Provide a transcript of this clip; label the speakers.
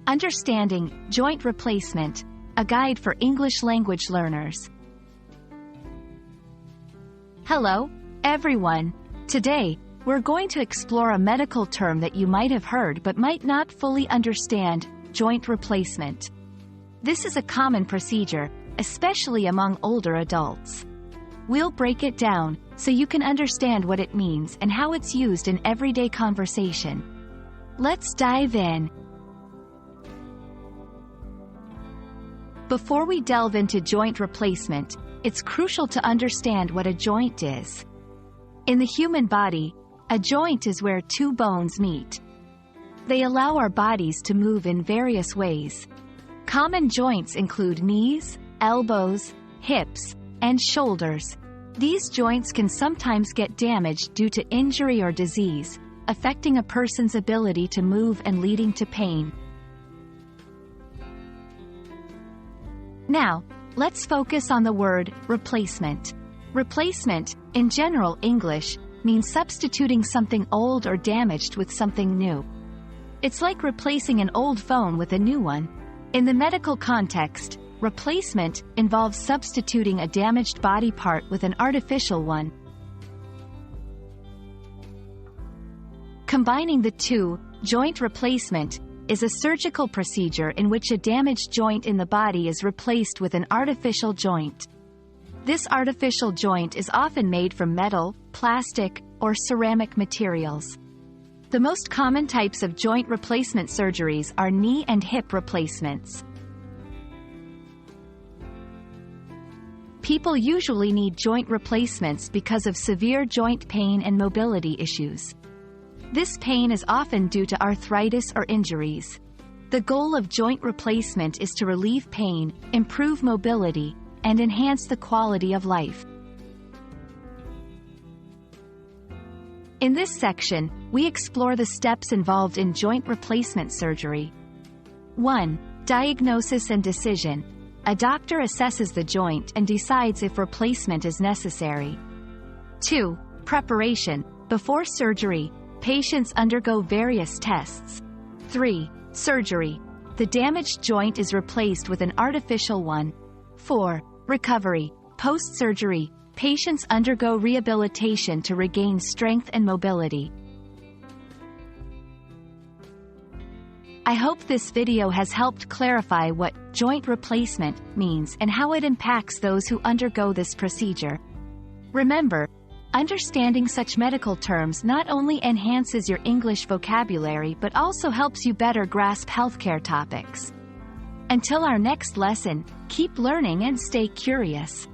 Speaker 1: Understanding Joint Replacement, a guide for English language learners. Hello, everyone. Today, we're going to explore a medical term that you might have heard but might not fully understand: joint replacement. This is a common procedure, especially among older adults. We'll break it down so you can understand what it means and how it's used in everyday conversation. Let's dive in. Before we delve into joint replacement, it's crucial to understand what a joint is. In the human body, a joint is where two bones meet. They allow our bodies to move in various ways. Common joints include knees, elbows, hips, and shoulders. These joints can sometimes get damaged due to injury or disease, affecting a person's ability to move and leading to pain. Now, let's focus on the word replacement. Replacement, in general English, means substituting something old or damaged with something new. It's like replacing an old phone with a new one. In the medical context, replacement involves substituting a damaged body part with an artificial one. Combining the two, joint replacement, is a surgical procedure in which a damaged joint in the body is replaced with an artificial joint. This artificial joint is often made from metal, plastic, or ceramic materials. The most common types of joint replacement surgeries are knee and hip replacements. People usually need joint replacements because of severe joint pain and mobility issues. This pain is often due to arthritis or injuries. The goal of joint replacement is to relieve pain, improve mobility, and enhance the quality of life. In this section, we explore the steps involved in joint replacement surgery. 1. Diagnosis and decision. A doctor assesses the joint and decides if replacement is necessary. 2. Preparation. Before surgery, patients undergo various tests. 3. Surgery. The damaged joint is replaced with an artificial one. 4. Recovery. Post-surgery, patients undergo rehabilitation to regain strength and mobility. I hope this video has helped clarify what joint replacement means and how it impacts those who undergo this procedure. Remember, understanding such medical terms not only enhances your English vocabulary but also helps you better grasp healthcare topics. Until our next lesson, keep learning and stay curious.